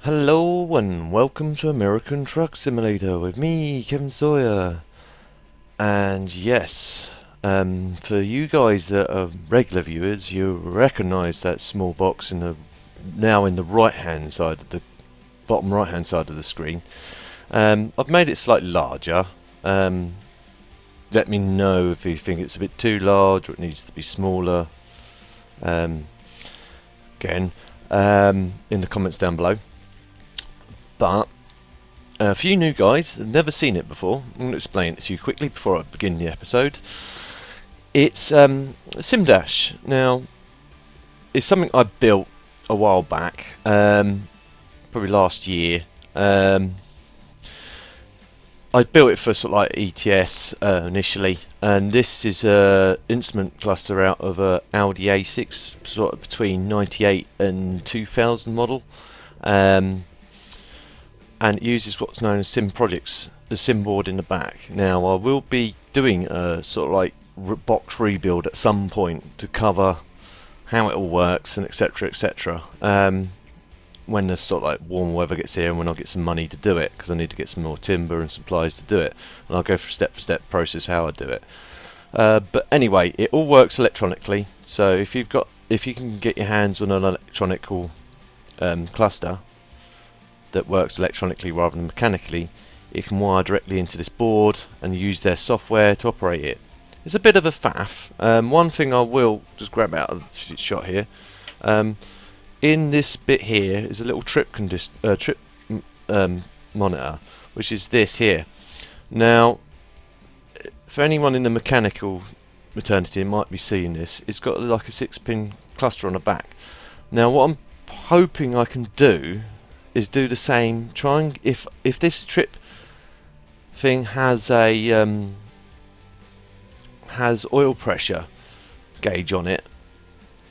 Hello and welcome to American Truck Simulator with me, Kevin Sawyer. And yes, for you guys that are regular viewers, you recognise that small box in the right hand side of the bottom right hand side of the screen. I've made it slightly larger. Let me know if you think it's a bit too large or it needs to be smaller. Again, in the comments down below. But a few new guys have never seen it before. I'm going to explain it to you quickly before I begin the episode. It's Simdash. Now, it's something I built a while back, probably last year. I built it for sort of like ETS initially, and this is a instrument cluster out of a Audi A6, sort of between 98 and 2000 model. And it uses what's known as SymProjects, the sim board in the back. Now I will be doing a sort of like box rebuild at some point to cover how it all works and etc etc. When the sort of like warm weather gets here and when I get some money to do it, because I need to get some more timber and supplies to do it, and I'll go for step process how I do it. But anyway, it all works electronically, so if you can get your hands on an electronical cluster that works electronically rather than mechanically, it can wire directly into this board and use their software to operate it. It's a bit of a faff. One thing I will just grab out of the shot here, in this bit here is a little trip monitor, which is this here. Now, for anyone in the mechanical maternity might be seeing this, it's got like a 6-pin cluster on the back. Now what I'm hoping I can do is do the same. Trying if this trip thing has a has oil pressure gauge on it,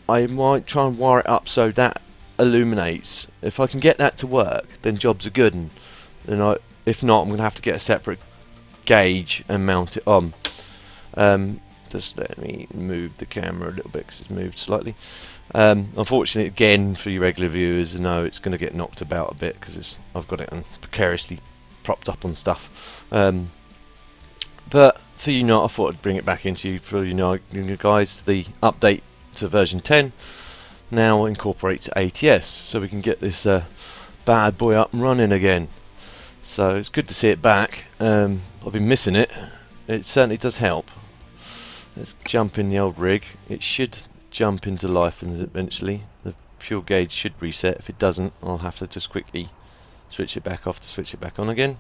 I might try and wire it up so that illuminates. If I can get that to work, then jobs are good. And then if not, I'm going to have to get a separate gauge and mount it on. Just let me move the camera a little bit because it's moved slightly. Unfortunately, again, for your regular viewers, no, it's going to get knocked about a bit because I've got it precariously propped up on stuff. But for you not, I thought I'd bring it back into you for you guys. The update to version 10 now incorporates ATS, so we can get this bad boy up and running again. So it's good to see it back. I've been missing it. It certainly does help. Let's jump in the old rig. It should jump into life eventually. The fuel gauge should reset. If it doesn't, I'll have to just quickly switch it back off to switch it back on again.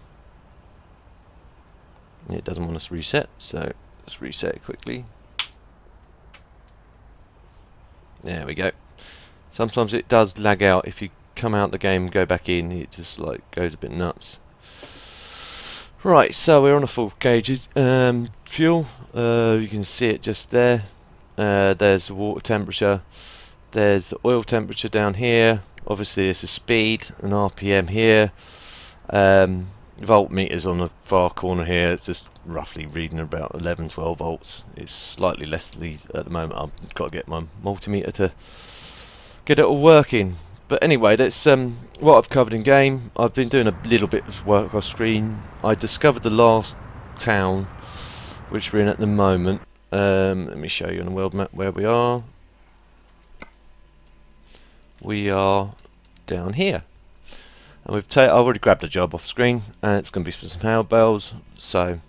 It doesn't want us to reset, so let's reset it quickly. There we go. Sometimes it does lag out. If you come out the game and go back in, it just like goes a bit nuts. Right, so we're on a full gauge fuel. You can see it just there. There's the water temperature. There's the oil temperature down here. Obviously, there's the speed and RPM here. Voltmeters on the far corner here. It's just roughly reading about 11-12 volts. It's slightly less than these at the moment. I've got to get my multimeter to get it all working. But anyway, that's what I've covered in game. I've been doing a little bit of work off screen. I discovered the last town, which we're in at the moment. Let me show you on the world map where we are. We are down here. And I've already grabbed a job off screen, and it's going to be for some hay bales, so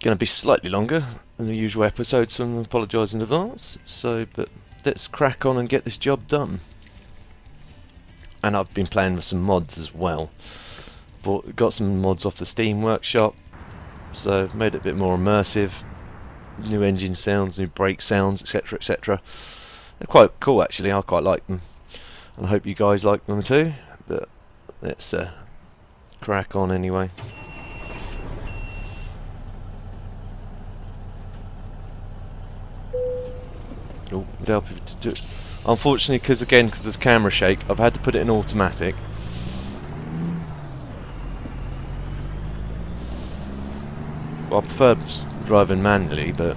going to be slightly longer than the usual episode, so I apologise in advance. But let's crack on and get this job done. And I've been playing with some mods as well. Got some mods off the Steam workshop, so I've made it a bit more immersive. New engine sounds, new brake sounds, etc etc. They're quite cool actually. I quite like them, and I hope you guys like them too. But let's crack on anyway. Oh, would help if to do it. Unfortunately, because there's camera shake, I've had to put it in automatic. Well, I prefer driving manually, but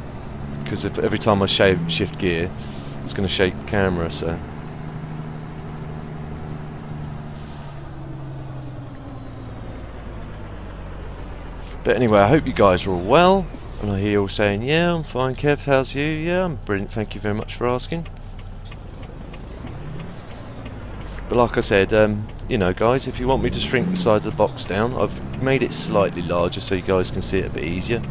because every time I shift gear, it's going to shake the camera. So But anyway, I hope you guys are all well. And I hear you all saying, yeah, I'm fine, Kev, how's you? Yeah, I'm brilliant, thank you very much for asking. But like I said, you know, guys, if you want me to shrink the size of the box down, I've made it slightly larger so you guys can see it a bit easier.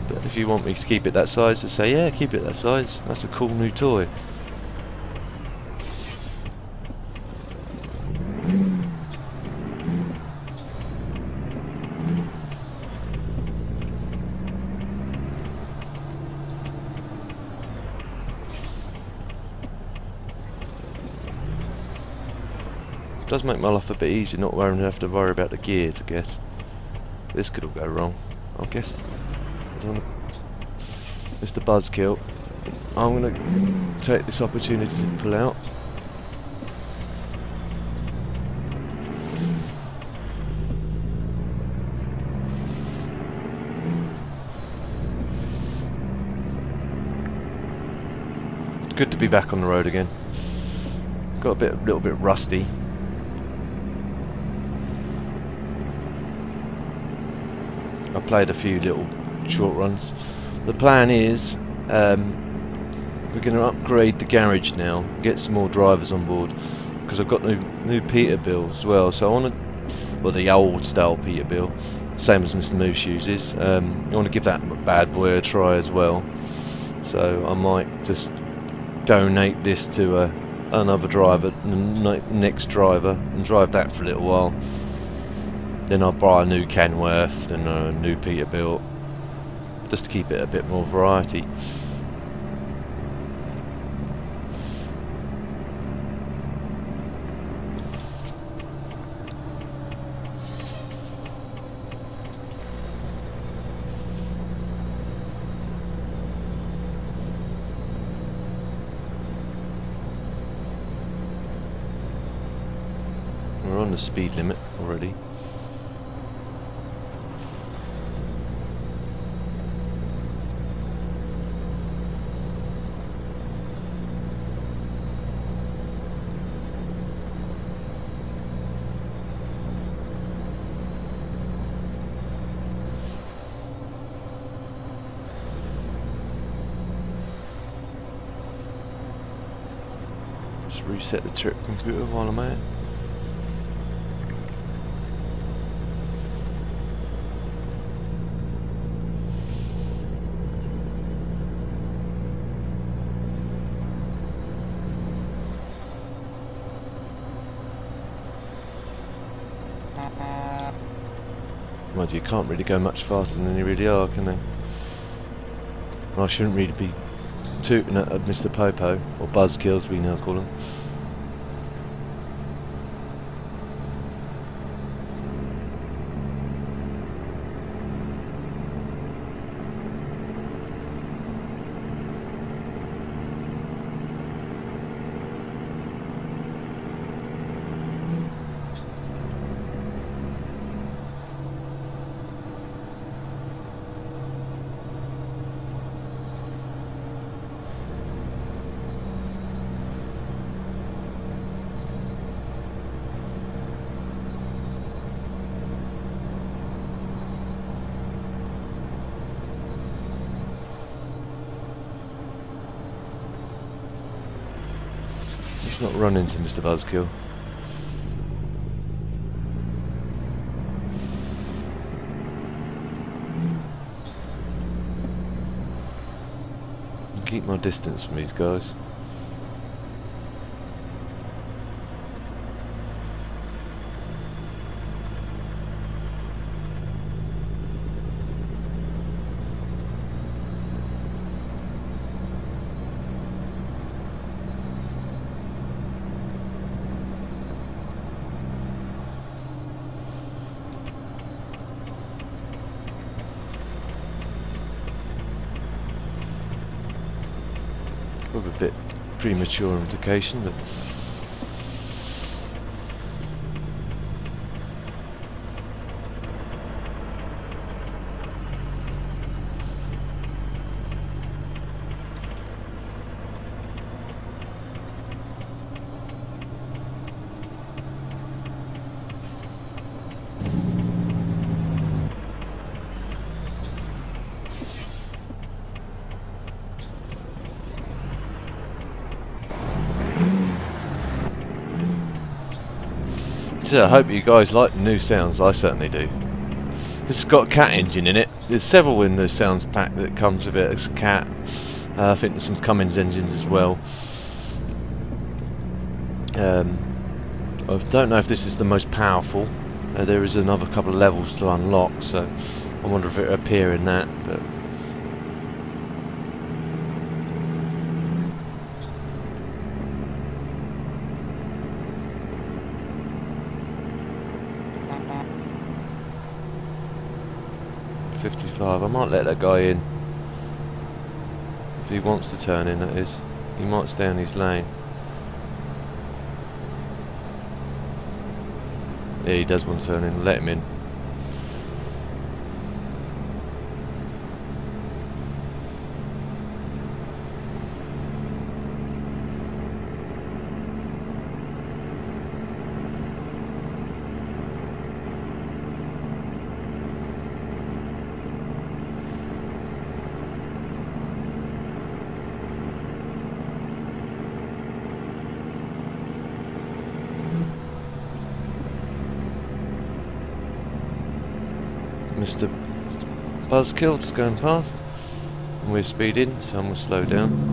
But if you want me to keep it that size, just say, yeah, keep it that size. That's a cool new toy. Does make my life a bit easier not having to have to worry about the gears, I guess. This could all go wrong. I guess Mr. Buzzkill, I'm going to take this opportunity to pull out. Good to be back on the road again. Got a little bit rusty. I played a few little short runs. The plan is we're going to upgrade the garage now, get some more drivers on board, because I've got new Peterbilt as well. So I want to, well, the old style Peterbilt, same as Mr. Moose uses. I want to give that bad boy a try as well. So I might just donate this to another driver, the next driver, and drive that for a little while. Then I'll buy a new Kenworth, then a new Peterbilt, just to keep it a bit more variety. We're on the speed limit already. Just reset the trip computer while I'm at it. Mind you, can't really go much faster than you really are, can they? I shouldn't really be tooting at Mr. Popo, or Buzzkill as we now call him. Let's not run into Mr. Buzzkill. Keep my distance from these guys. Probably a bit premature indication, but So I hope you guys like the new sounds. I certainly do. This has got a cat engine in it. There's several in the sounds pack that comes with it. It's a cat. I think there's some Cummins engines as well. I don't know if this is the most powerful. There is another couple of levels to unlock, so I wonder if it'll appear in that. But I might let that guy in. If he wants to turn in, that is. He might stay in his lane. Yeah, he does want to turn in. Let him in. Mr. Buzzkill just going past. And we're speeding, so I'm going to slow down.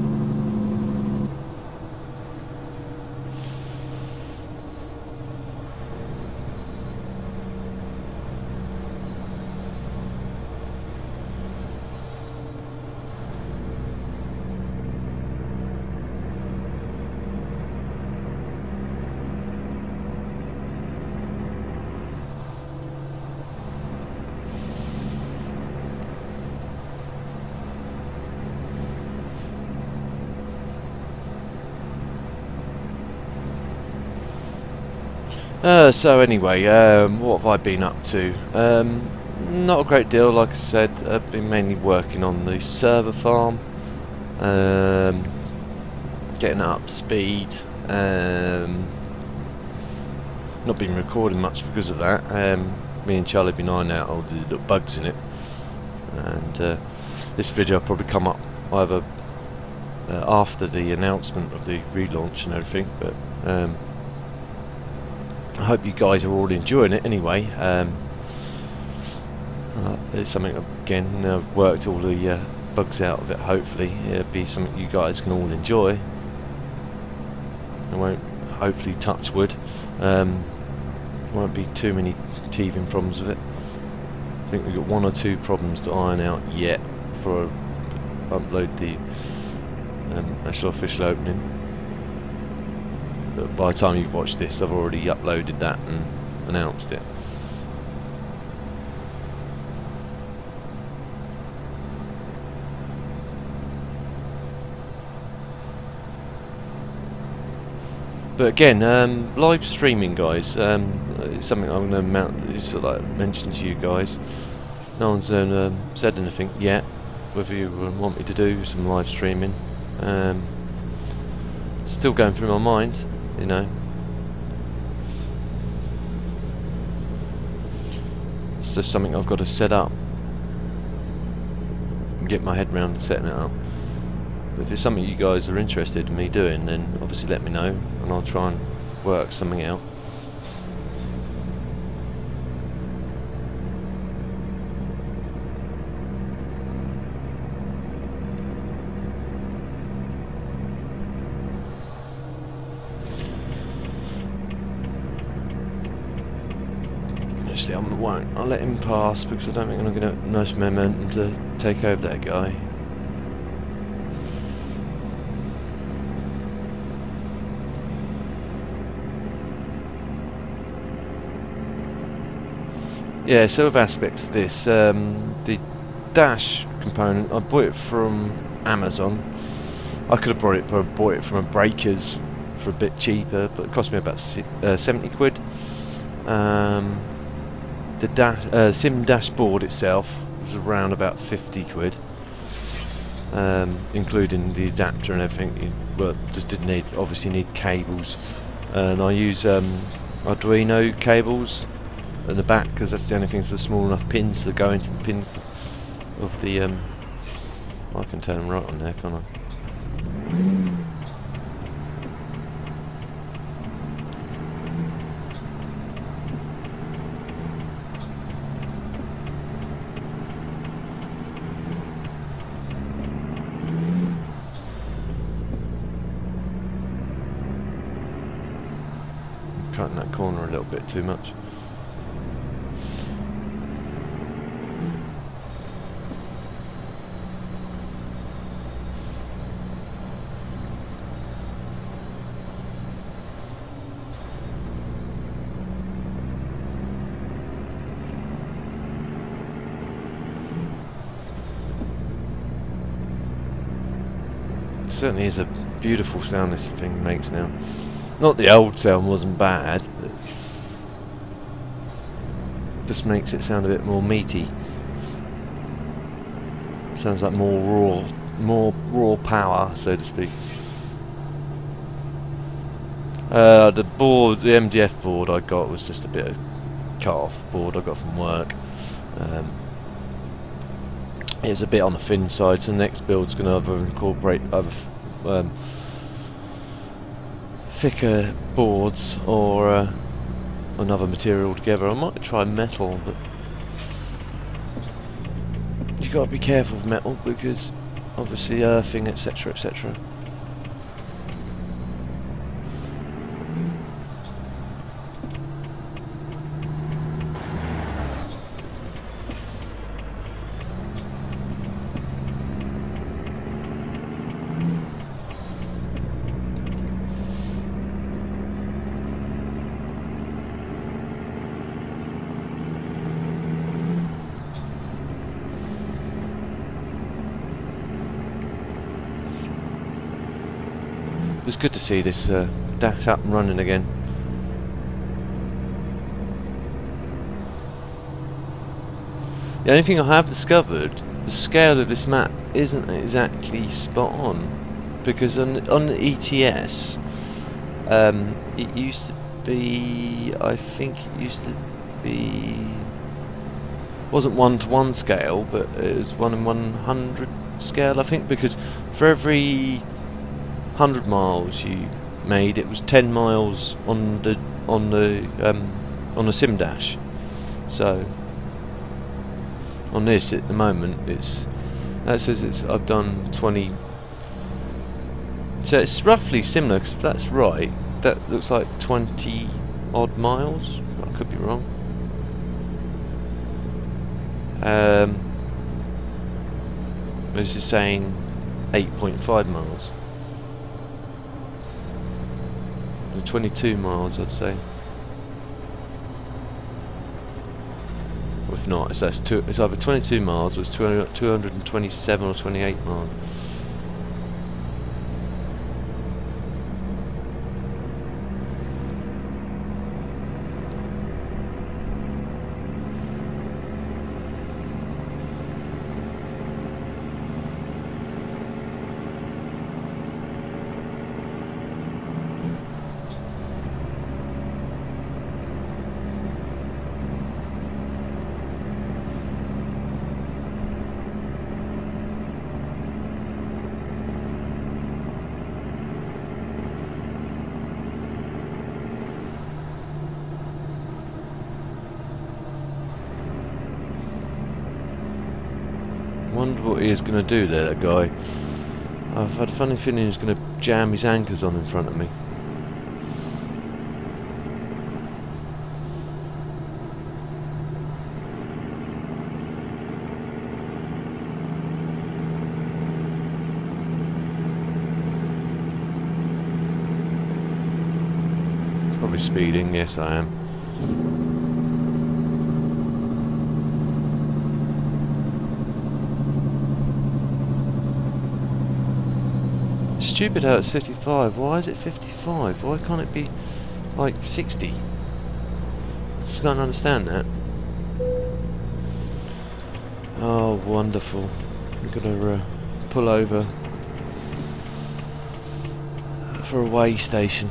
So anyway, what have I been up to? Not a great deal, like I said. I've been mainly working on the server farm, getting up speed. Not been recording much because of that. Me and Charlie have been ironing out all the little bugs in it, and this video will probably come up either after the announcement of the relaunch and everything, but I hope you guys are all enjoying it anyway. It's something, again, I've worked all the bugs out of it. Hopefully it'll be something you guys can all enjoy. I won't, hopefully, touch wood, won't be too many teething problems with it. I think we've got one or two problems to iron out yet before I upload the actual official opening. But by the time you've watched this, I've already uploaded that and announced it. But again, live streaming, guys, it's something I'm going to mention to you guys. No one's said anything yet, whether you want me to do some live streaming. Still going through my mind, you know. It's just something I've got to set up and get my head around setting it up. But if it's something you guys are interested in me doing, then obviously let me know and I'll try and work something out. Actually, I'll let him pass because I don't think I'm going to get enough momentum to take over that guy. Yeah, so with aspects of this, the dash component, I bought it from Amazon. I could have bought it from a Breakers for a bit cheaper, but it cost me about 70 quid. The SymDash board itself was around about 50 quid, including the adapter and everything. Well, just obviously need cables, and I use Arduino cables at the back because that's the only things that are small enough pins that go into the pins of the I can turn them right on there, can't I? cutting that corner a little bit too much. It certainly is a beautiful sound this thing makes now. Not the old sound wasn't bad, but just makes it sound a bit more meaty. Sounds like more raw power, so to speak. The board, the MDF board I got was just a bit of cut-off board I got from work. It was a bit on the thin side, so the next build's going to either incorporate other thicker boards or another material altogether. I might try metal, but you got to be careful with metal because obviously earthing, etc., etc. It's good to see this dash up and running again. The only thing I have discovered, the scale of this map isn't exactly spot on, because on the ETS, it used to be, I think it used to be, wasn't 1-to-1 scale, but it was 1 in 100 scale, I think, because for every 100 miles you made, it was 10 miles on the Simdash. So on this at the moment, that says I've done 20. So it's roughly similar, because if that's right, that looks like 20 odd miles. I could be wrong. This is saying 8.5 miles. 22 miles, I'd say. Or if not, it's either 22 miles or it's 227 or 28 miles. Wonder what he is going to do there, that guy. I've had a funny feeling he's going to jam his anchors on in front of me. Probably speeding, yes I am. Stupid how it's 55. Why is it 55? Why can't it be like 60? I just can't understand that. Oh, wonderful. I'm gonna pull over for a way station.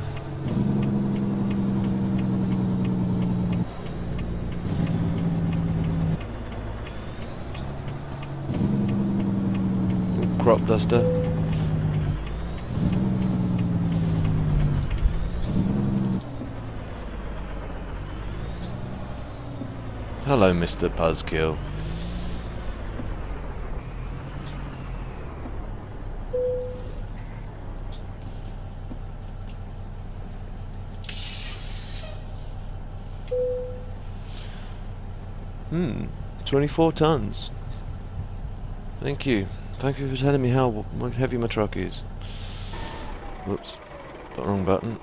Crop duster. Hello, Mr. Buzzkill. 24 tons. Thank you. Thank you for telling me how heavy my truck is. Whoops. Got the wrong button.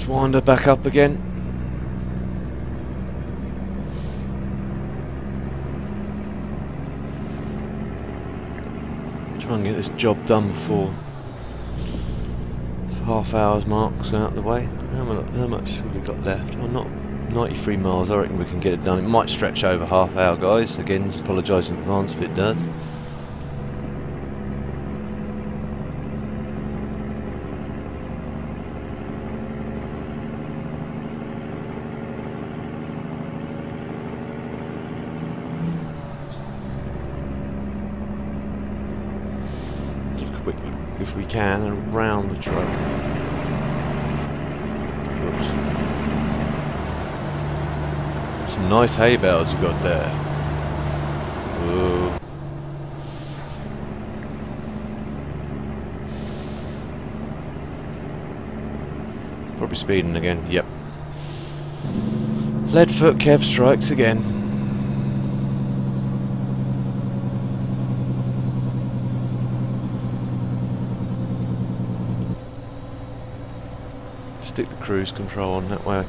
Wind her back up again. Try and get this job done before half hour's marks out of the way. How much have we got left? Well, not 93 miles. I reckon we can get it done. It might stretch over half hour, guys. Again, apologise in advance if it does. If we can, around the truck. Whoops. Some nice hay bales we've got there. Whoa. Probably speeding again, yep. Leadfoot Kev strikes again. Stick the cruise control on, that way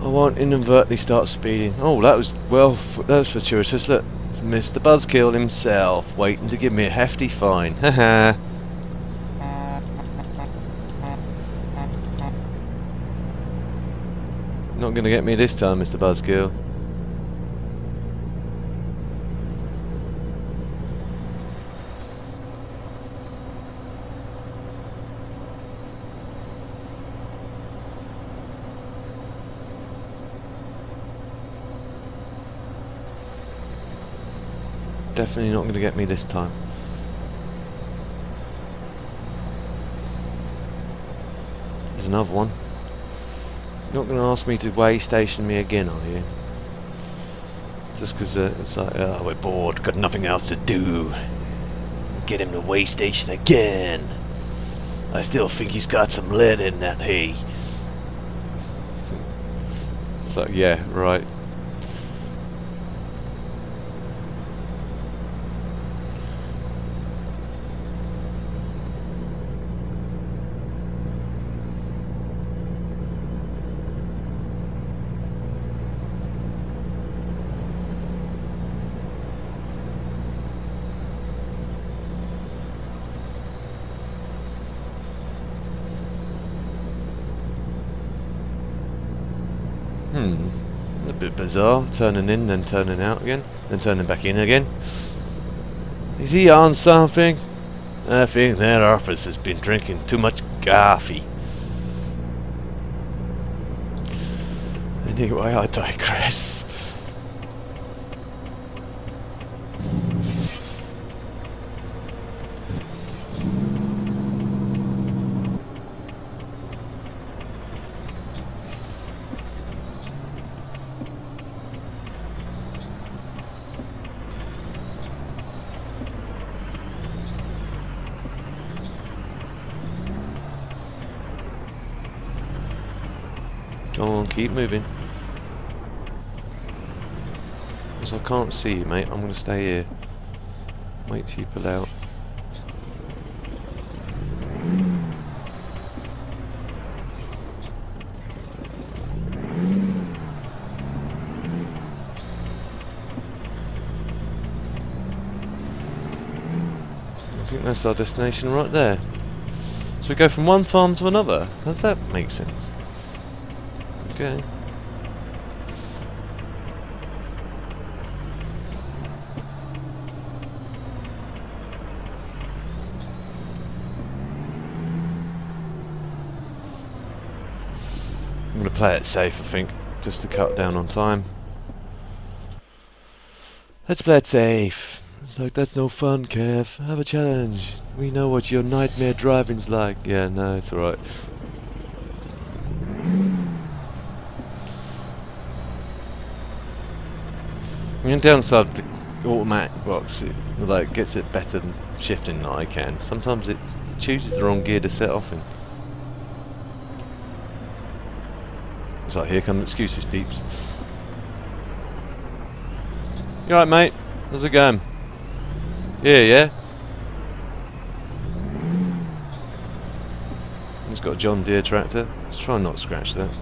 I won't inadvertently start speeding. Oh, that was, well, that was fortuitous. Look, it's Mr. Buzzkill himself, waiting to give me a hefty fine. Haha. Not gonna get me this time, Mr. Buzzkill. Definitely not going to get me this time. There's another one. You're not going to ask me to way station me again, are you? Just because it's like, oh, we're bored, got nothing else to do. Get him to way station again. I still think he's got some lead in that hay. So yeah, right. A bit bizarre, turning in, then turning out again, then turning back in again. Is he on something? I think that officer's been drinking too much coffee. Anyway, I digress. Come on, keep moving. Because I can't see you, mate. I'm going to stay here. Wait till you pull out. I think that's our destination right there. So we go from one farm to another. Does that make sense? Okay. going to play it safe, I think, just to cut down on time. Let's play it safe. It's like, that's no fun, Kev. Have a challenge. We know what your nightmare driving's like. Yeah, no, it's alright. The downside of the automatic box, it like gets it better than shifting than I can. Sometimes it chooses the wrong gear to set off in. It's like, here come excuses, peeps. You alright, mate? How's it going? Yeah? He's got a John Deere tractor. Let's try and not scratch that.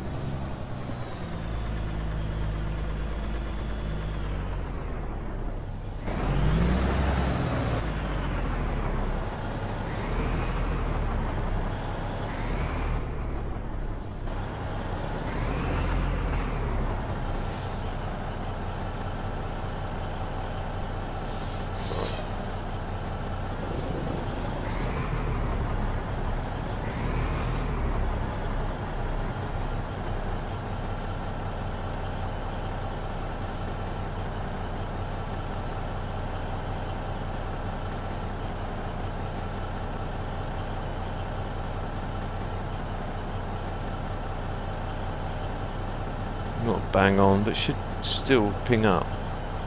Not bang on, but should still ping up.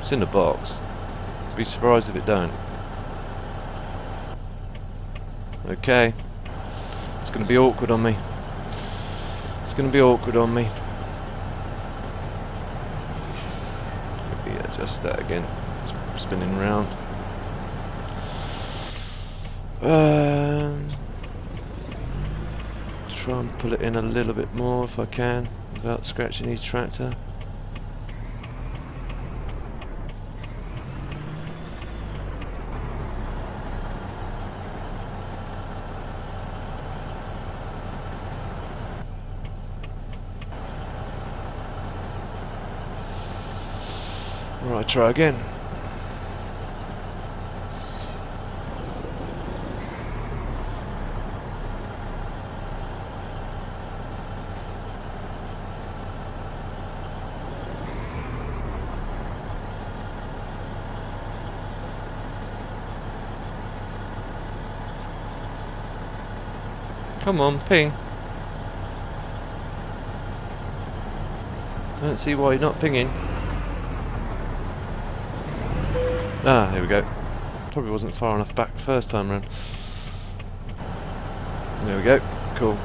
It's in the box. Be surprised if it don't. Okay. It's going to be awkward on me. It's going to be awkward on me. Maybe adjust that again. Spinning round. Try and pull it in a little bit more if I can, without scratching his tractor. Alright, try again. Come on, ping. I don't see why you're not pinging. Ah, here we go. Probably wasn't far enough back the first time round. There we go. Cool.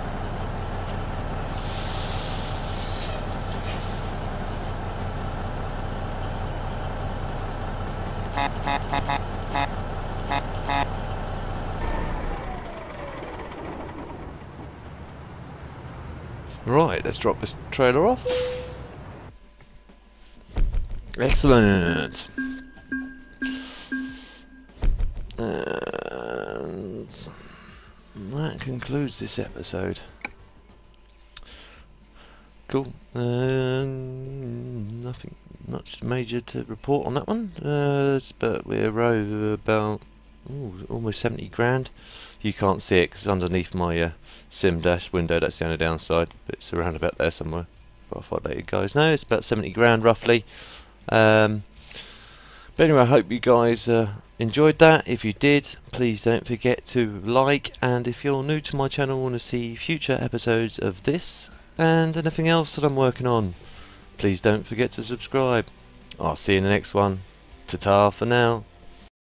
Right, let's drop this trailer off. Excellent. And that concludes this episode. Cool. Nothing much major to report on that one. But we're over about almost 70 grand. You can't see it because it's underneath my Simdash window. That's the only downside. But it's around about there somewhere. But I thought let you guys know it's about 70 grand roughly. But anyway, I hope you guys enjoyed that. If you did, please don't forget to like, and if you're new to my channel and want to see future episodes of this and anything else that I'm working on, please don't forget to subscribe. I'll see you in the next one. Ta-ta for now.